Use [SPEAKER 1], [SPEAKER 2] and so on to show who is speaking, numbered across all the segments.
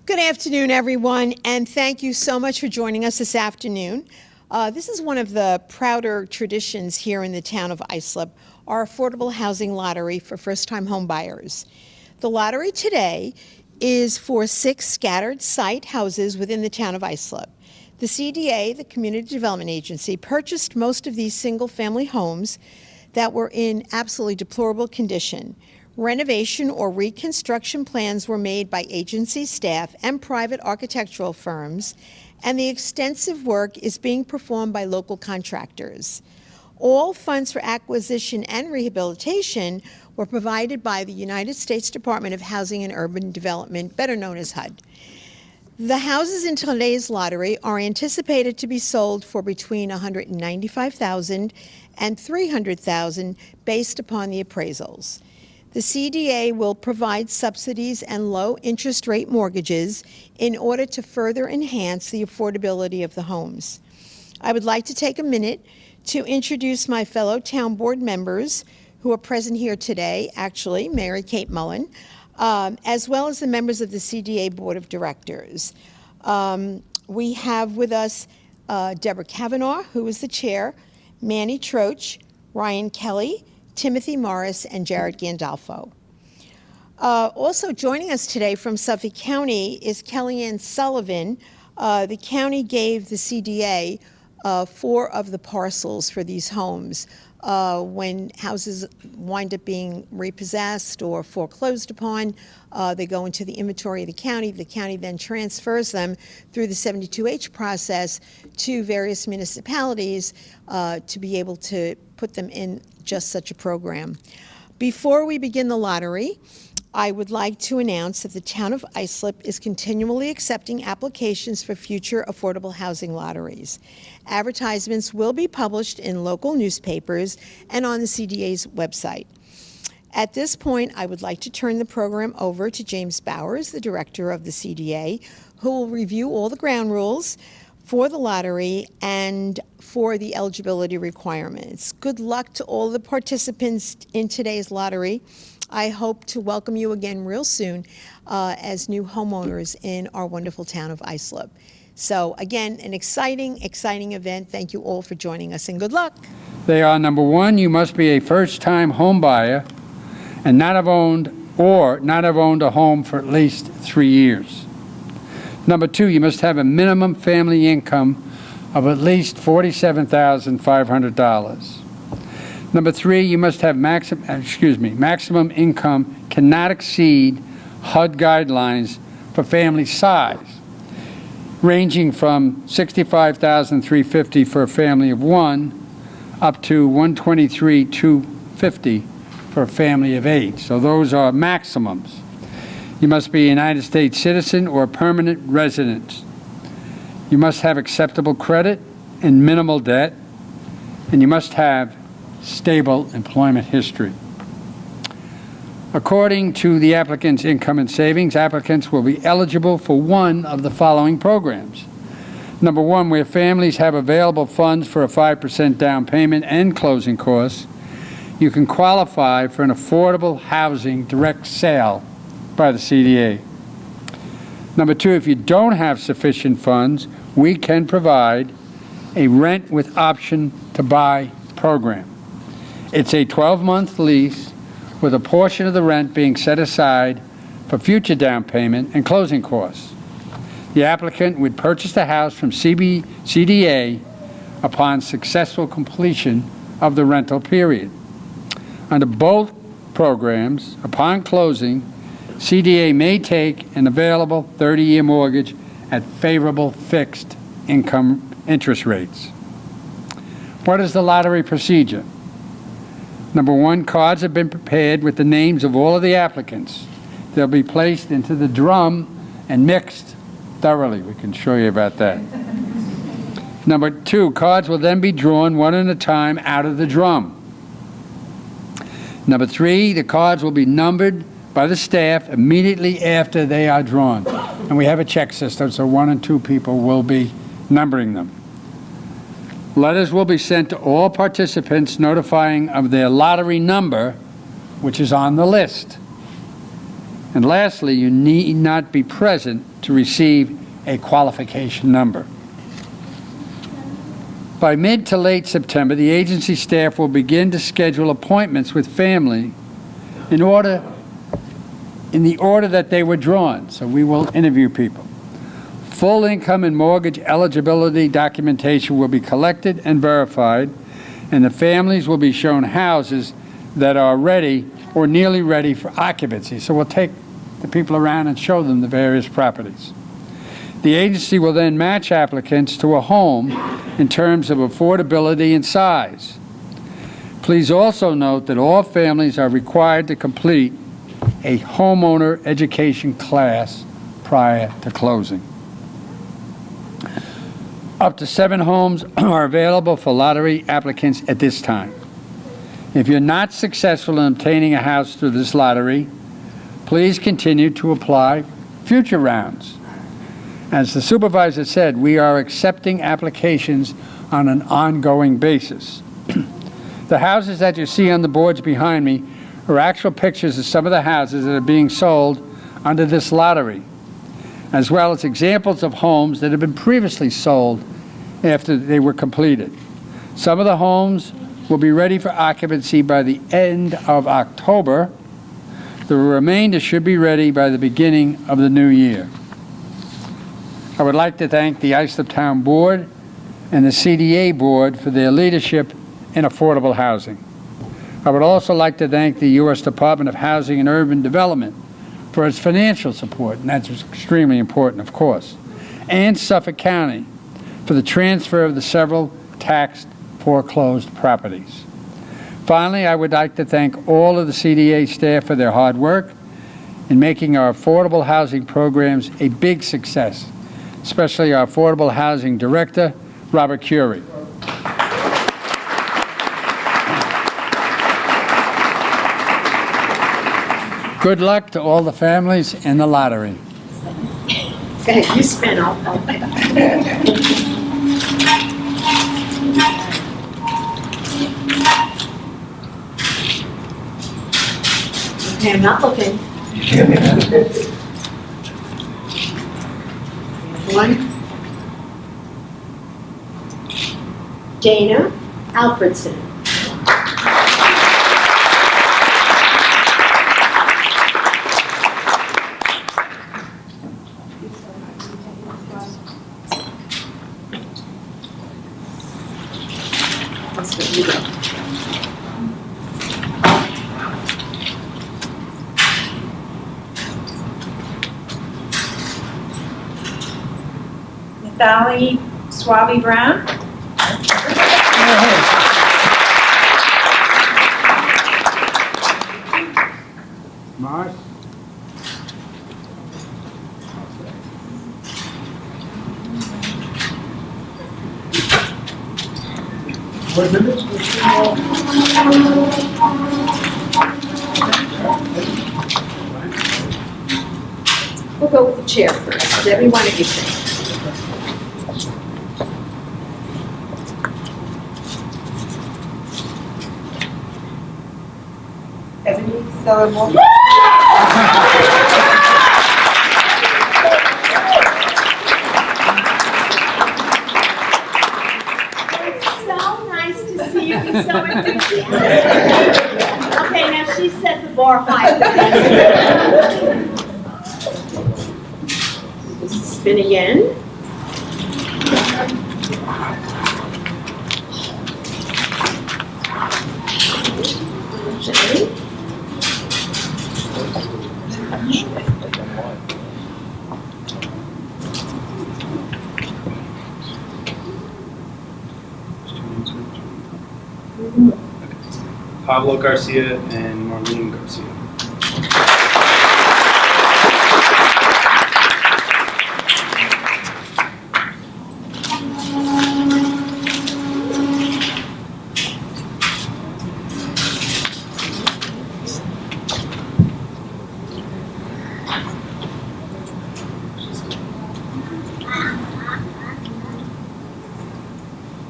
[SPEAKER 1] Good afternoon, everyone, and thank you so much for joining us this afternoon. This is one of the prouder traditions here in the town of Islip, our affordable housing lottery for first-time home buyers. The lottery today is for 6 scattered site houses within the town of Islip. The CDA, the Community Development Agency, purchased most of these single-family homes that were in absolutely deplorable condition. Renovation or reconstruction plans were made by agency staff and private architectural firms, and the extensive work is being performed by local contractors. All funds for acquisition and rehabilitation were provided by the United States Department of Housing and Urban Development, better known as HUD. The houses in today's lottery are anticipated to be sold for between $195,000 and $300,000 based upon the appraisals. The CDA will provide subsidies and low interest rate mortgages in order to further enhance the affordability of the homes. I would like to take a minute to introduce my fellow town board members who are present here today, actually, Mary Kate Mullen, as well as the members of the CDA Board of Directors. We have with us Deborah Kavanaugh, who is the chair, Manny Troach, Ryan Kelly, Timothy Morris, and Jared Gandolfo. Also joining us today from Suffolk County is Kellyanne Sullivan. The county gave the CDA 4 of the parcels for these homes. When houses wind up being repossessed or foreclosed upon, they go into the inventory of the county. The county then transfers them through the 72H process to various municipalities to be able to put them in just such a program. Before we begin the lottery, I would like to announce that the town of Islip is continually accepting applications for future affordable housing lotteries. Advertisements will be published in local newspapers and on the CDA's website. At this point, I would like to turn the program over to James Bowers, the director of the CDA, who will review all the ground rules for the lottery and for the eligibility requirements. Good luck to all the participants in today's lottery. I hope to welcome you again real soon as new homeowners in our wonderful town of Islip. So again, an exciting event. Thank you all for joining us, and good luck.
[SPEAKER 2] They are: number 1, you must be a first-time home buyer and not have owned a home for at least 3 years. Number 2, you must have a minimum family income of at least $47,500. Number 3, you must have maximum income cannot exceed HUD guidelines for family size, ranging from $65,350 for a family of 1 up to $123,250 for a family of 8. So those are maximums. You must be a United States citizen or a permanent resident. You must have acceptable credit and minimal debt, and you must have stable employment history. According to the applicant's income and savings, applicants will be eligible for one of the following programs. Number 1, where families have available funds for a 5% down payment and closing costs, you can qualify for an affordable housing direct sale by the CDA. Number 2, if you don't have sufficient funds, we can provide a rent with option to buy program. It's a 12-month lease with a portion of the rent being set aside for future down payment and closing costs. The applicant would purchase the house from CDA upon successful completion of the rental period. Under both programs, upon closing, CDA may take an available 30-year mortgage at favorable fixed income interest rates. What is the lottery procedure? Number 1, cards have been prepared with the names of all of the applicants. They'll be placed into the drum and mixed thoroughly. We can show you about that. Number 2, cards will then be drawn one at a time out of the drum. Number 3, the cards will be numbered by the staff immediately after they are drawn. And we have a check system, so 1 and 2 people will be numbering them. Letters will be sent to all participants notifying of their lottery number, which is on the list. And lastly, you need not be present to receive a qualification number. By mid to late September, the agency staff will begin to schedule appointments with family in the order that they were drawn. So we will interview people. Full income and mortgage eligibility documentation will be collected and verified, and the families will be shown houses that are ready or nearly ready for occupancy. So we'll take the people around and show them the various properties. The agency will then match applicants to a home in terms of affordability and size. Please also note that all families are required to complete a homeowner education class prior to closing. Up to 7 homes are available for lottery applicants at this time. If you're not successful in obtaining a house through this lottery, please continue to apply future rounds. As the supervisor said, we are accepting applications on an ongoing basis. The houses that you see on the boards behind me are actual pictures of some of the houses that are being sold under this lottery, as well as examples of homes that have been previously sold after they were completed. Some of the homes will be ready for occupancy by the end of October. The remainder should be ready by the beginning of the new year. I would like to thank the Islip Town Board and the CDA Board for their leadership in affordable housing. I would also like to thank the U.S. Department of Housing and Urban Development for its financial support, and that's extremely important, of course, and Suffolk County for the transfer of the several taxed foreclosed properties. Finally, I would like to thank all of the CDA staff for their hard work in making our affordable housing programs a big success, especially our Affordable Housing Director, Robert Curie. Good luck to all the families in the lottery.
[SPEAKER 1] Go ahead, you spin, I'll pick up. Okay, I'm not looking. One. Dana Alfredson.
[SPEAKER 3] Sally Swaby Brown.
[SPEAKER 2] Mars?
[SPEAKER 1] We'll go with the chair first. Every one of you say.
[SPEAKER 3] So
[SPEAKER 1] Nice to see you be so enthusiastic. Okay, now she set the bar high. Spin again. Gently.
[SPEAKER 4] Pablo Garcia and Marlene Garcia.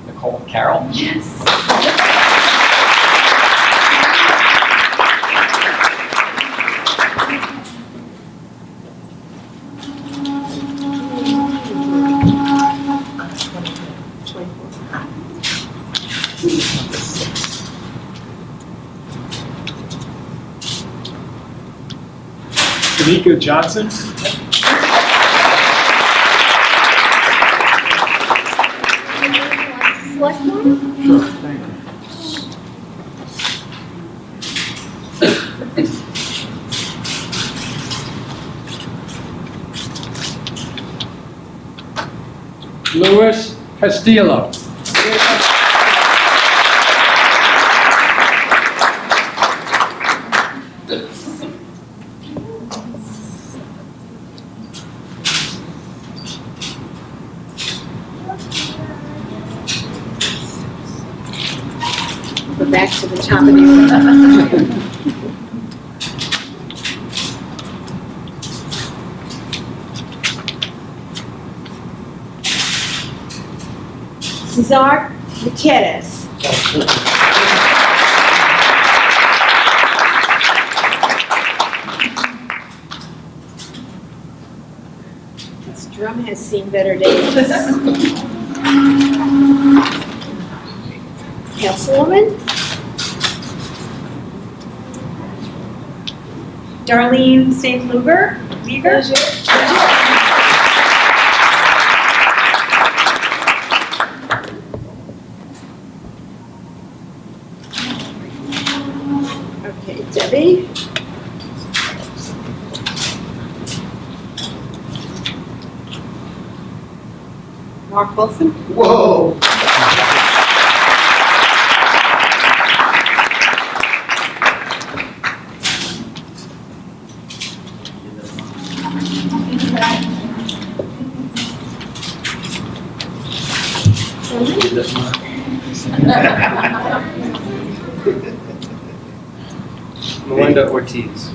[SPEAKER 5] Nicole Carroll.
[SPEAKER 1] Yes.
[SPEAKER 5] Tanika Johnson.
[SPEAKER 2] Sure, thank you. Luis Castillo.
[SPEAKER 1] Go back to the top of the Cesar Gutierrez. This drum has seen better days. Councilwoman?
[SPEAKER 3] Darlene St. Luger.
[SPEAKER 1] Okay, Debbie? Mark Wilson?
[SPEAKER 4] Whoa. Melinda Ortiz.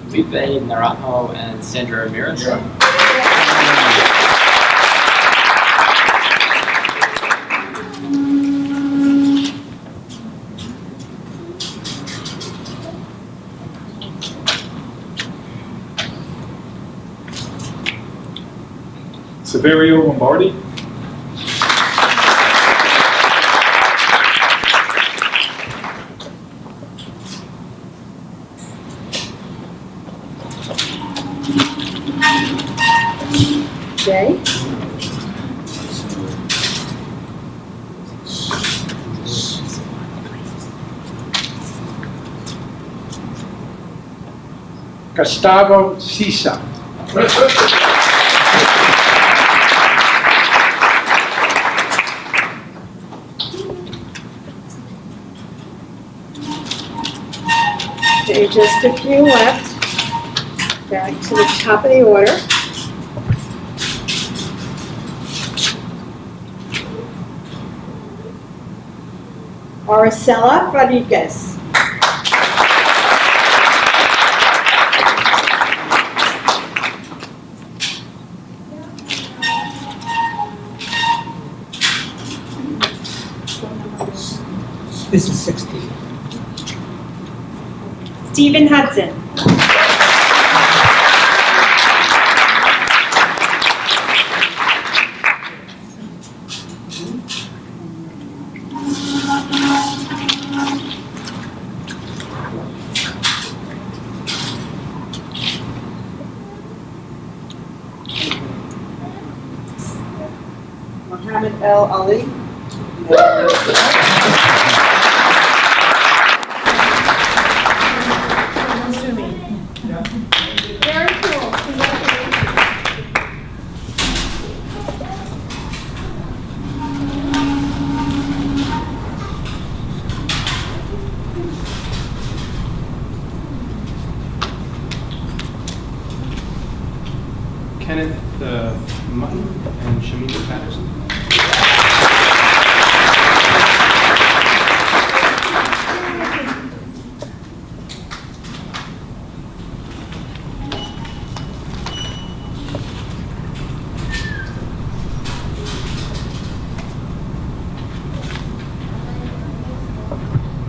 [SPEAKER 6] Felipe Naranjo and Sandra Ramirez.
[SPEAKER 5] Severio Lombardi.
[SPEAKER 1] Jay?
[SPEAKER 2] Gustavo Sisa.
[SPEAKER 1] Okay, just a few left. Back to the top of the order. Araceli Rodriguez.
[SPEAKER 7] This is 16.
[SPEAKER 3] Stephen Hudson.
[SPEAKER 1] Muhammad El Ali. Very cool.
[SPEAKER 4] Kenneth Mullen and Shamika Patterson.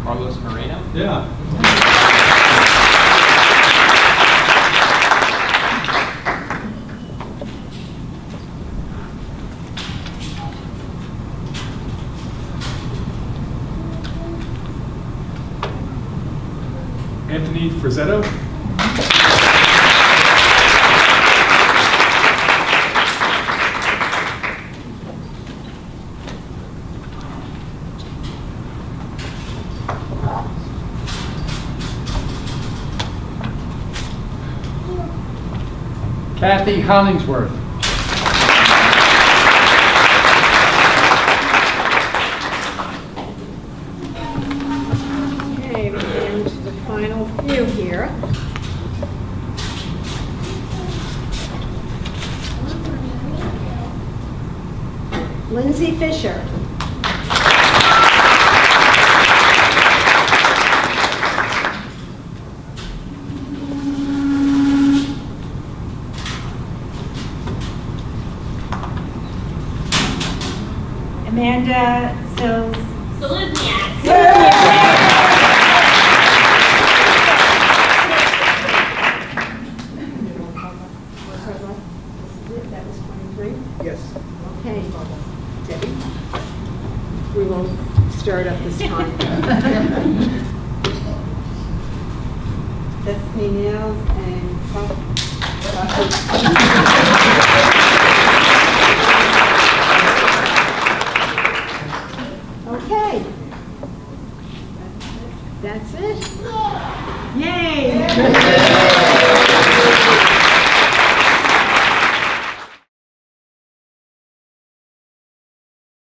[SPEAKER 6] Carlos Moreno.
[SPEAKER 5] Yeah. Anthony Frizzetto.
[SPEAKER 2] Kathy Hollingsworth.
[SPEAKER 1] Okay, we're down to the final few here. Lindsay Fisher.
[SPEAKER 3] Amanda Sills.
[SPEAKER 1] That was 23?
[SPEAKER 7] Yes.
[SPEAKER 1] Okay, Debbie, we won't stir it up this time. Destiny Nails and Okay. That's it. Yay!